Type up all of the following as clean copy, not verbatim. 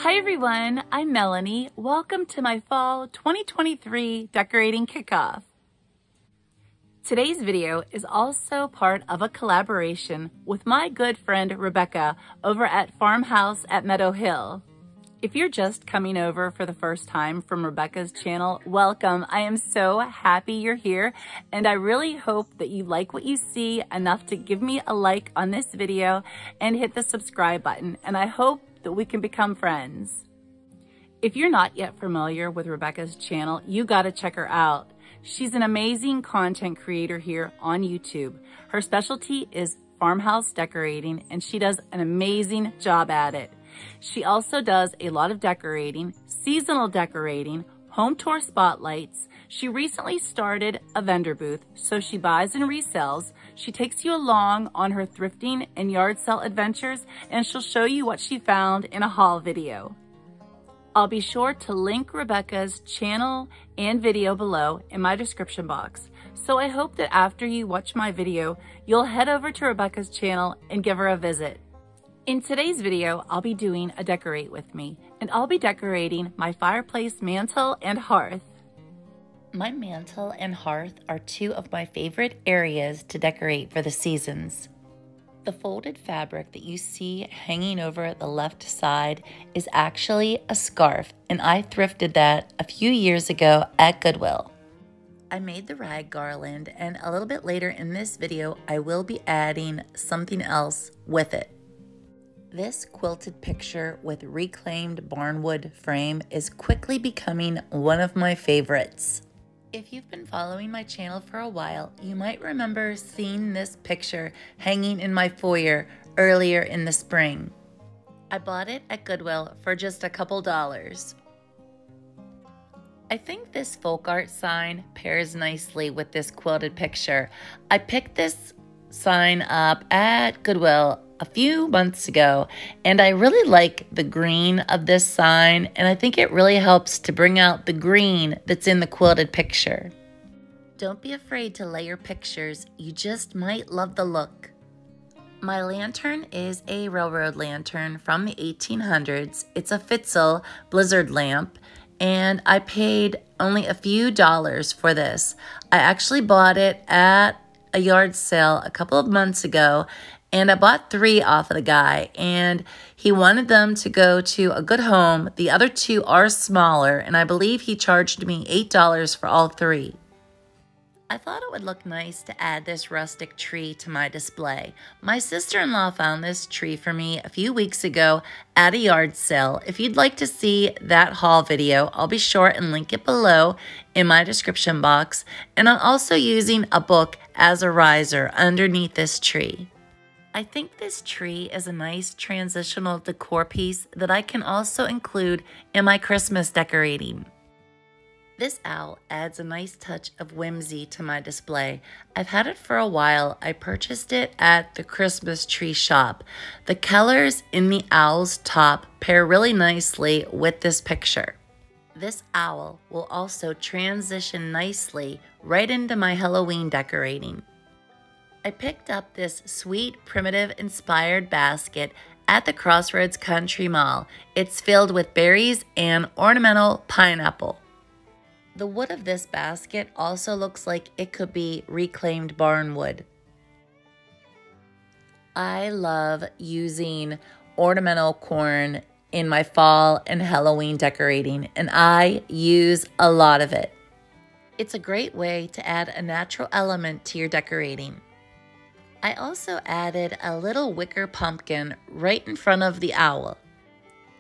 Hi everyone, I'm Melanie. Welcome to my Fall 2023 Decorating Kickoff. Today's video is also part of a collaboration with my good friend Rebecca over at Farmhouse at Meadowhill. If you're just coming over for the first time from Rebecca's channel, welcome. I am so happy you're here, and I really hope that you like what you see enough to give me a like on this video and hit the subscribe button, and I hope that we can become friends. If you're not yet familiar with Rebecca's channel, you gotta check her out. She's an amazing content creator here on YouTube. Her specialty is farmhouse decorating, and she does an amazing job at it. She also does a lot of decorating, seasonal decorating, home tour spotlights. She recently started a vendor booth, so she buys and resells. She takes you along on her thrifting and yard sale adventures, and she'll show you what she found in a haul video. I'll be sure to link Rebecca's channel and video below in my description box. So I hope that after you watch my video, you'll head over to Rebecca's channel and give her a visit. In today's video, I'll be doing a decorate with me, and I'll be decorating my fireplace mantle and hearth. My mantle and hearth are two of my favorite areas to decorate for the seasons. The folded fabric that you see hanging over the left side is actually a scarf, and I thrifted that a few years ago at Goodwill. I made the rag garland, and a little bit later in this video, I will be adding something else with it. This quilted picture with reclaimed barnwood frame is quickly becoming one of my favorites. If you've been following my channel for a while, you might remember seeing this picture hanging in my foyer earlier in the spring. I bought it at Goodwill for just a couple dollars. I think this folk art sign pairs nicely with this quilted picture. I picked this sign up at Goodwill a few months ago, and I really like the green of this sign, and I think it really helps to bring out the green that's in the quilted picture. Don't be afraid to layer pictures, you just might love the look. My lantern is a railroad lantern from the 1800s. It's a Fitzel blizzard lamp, and I paid only a few dollars for this. I actually bought it at a yard sale a couple of months ago, and I bought 3 off of the guy, and he wanted them to go to a good home. The other 2 are smaller, and I believe he charged me $8 for all 3. I thought it would look nice to add this rustic tree to my display. My sister-in-law found this tree for me a few weeks ago at a yard sale. If you'd like to see that haul video, I'll be sure and link it below in my description box. And I'm also using a book as a riser underneath this tree. I think this tree is a nice transitional decor piece that I can also include in my Christmas decorating. This owl adds a nice touch of whimsy to my display. I've had it for a while. I purchased it at the Christmas tree shop. The colors in the owl's top pair really nicely with this picture. This owl will also transition nicely right into my Halloween decorating. I picked up this sweet, primitive-inspired basket at the Crossroads Country Mall. It's filled with berries and ornamental pineapple. The wood of this basket also looks like it could be reclaimed barnwood. I love using ornamental corn in my fall and Halloween decorating, and I use a lot of it. It's a great way to add a natural element to your decorating. I also added a little wicker pumpkin right in front of the owl.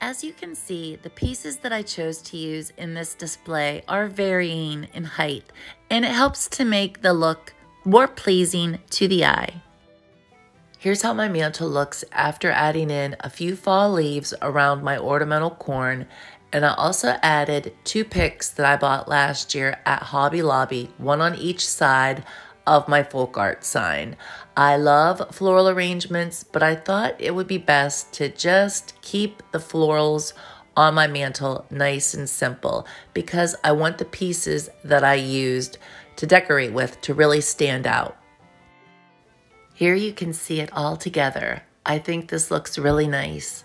As you can see, the pieces that I chose to use in this display are varying in height, and it helps to make the look more pleasing to the eye. Here's how my mantle looks after adding in a few fall leaves around my ornamental corn, and I also added 2 picks that I bought last year at Hobby Lobby, one on each side of my folk art sign. I love floral arrangements, but I thought it would be best to just keep the florals on my mantle nice and simple because I want the pieces that I used to decorate with to really stand out. Here you can see it all together. I think this looks really nice.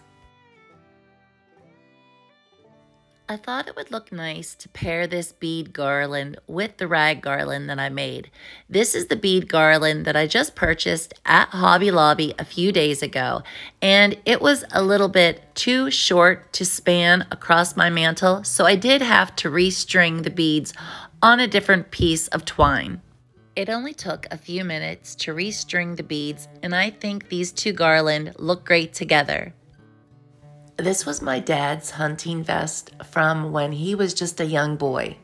I thought it would look nice to pair this bead garland with the rag garland that I made. This is the bead garland that I just purchased at Hobby Lobby a few days ago, and it was a little bit too short to span across my mantle, so I did have to restring the beads on a different piece of twine. It only took a few minutes to restring the beads, and I think these two garland look great together. This was my dad's hunting vest from when he was just a young boy.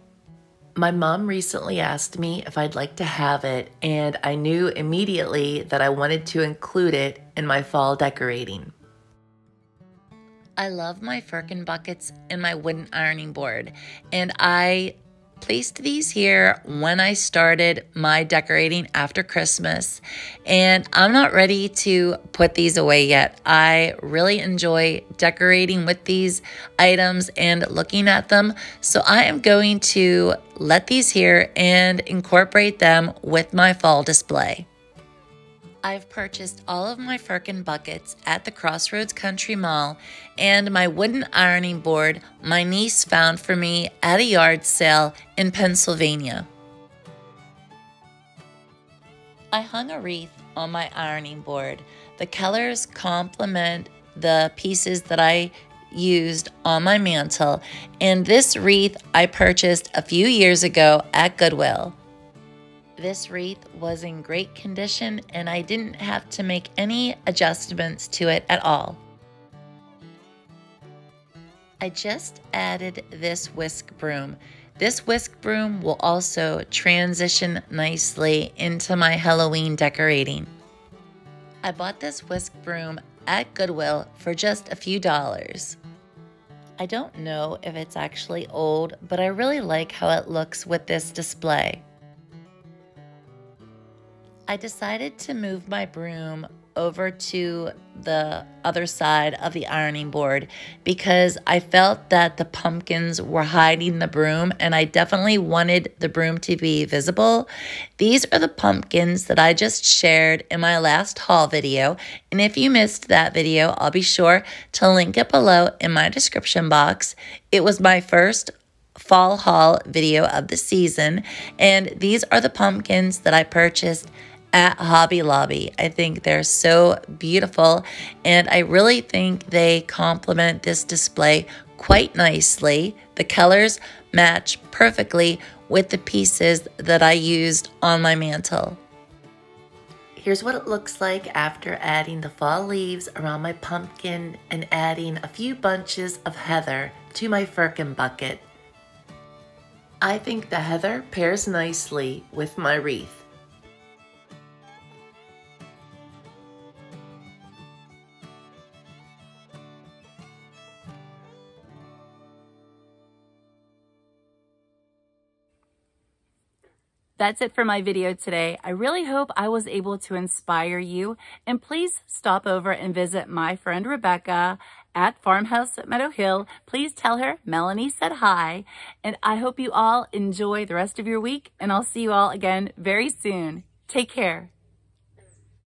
My mom recently asked me if I'd like to have it, and I knew immediately that I wanted to include it in my fall decorating. I love my firkin buckets and my wooden ironing board, and I placed these here when I started my decorating after Christmas, and I'm not ready to put these away yet. I really enjoy decorating with these items and looking at them, so I am going to let these here and incorporate them with my fall display. I've purchased all of my firkin buckets at the Crossroads Country Mall, and my wooden ironing board my niece found for me at a yard sale in Pennsylvania. I hung a wreath on my ironing board. The colors complement the pieces that I used on my mantle, and this wreath I purchased a few years ago at Goodwill. This wreath was in great condition, and I didn't have to make any adjustments to it at all. I just added this whisk broom. This whisk broom will also transition nicely into my Halloween decorating. I bought this whisk broom at Goodwill for just a few dollars. I don't know if it's actually old, but I really like how it looks with this display. I decided to move my broom over to the other side of the ironing board because I felt that the pumpkins were hiding the broom, and I definitely wanted the broom to be visible. These are the pumpkins that I just shared in my last haul video, and if you missed that video, I'll be sure to link it below in my description box. It was my first fall haul video of the season, and these are the pumpkins that I purchased at Hobby Lobby. I think they're so beautiful, and I really think they complement this display quite nicely. The colors match perfectly with the pieces that I used on my mantle. Here's what it looks like after adding the fall leaves around my pumpkin and adding a few bunches of heather to my firkin bucket. I think the heather pairs nicely with my wreath. That's it for my video today. I really hope I was able to inspire you, and please stop over and visit my friend Rebecca at Farmhouse at Meadowhill. Please tell her Melanie said hi, and I hope you all enjoy the rest of your week, and I'll see you all again very soon. Take care.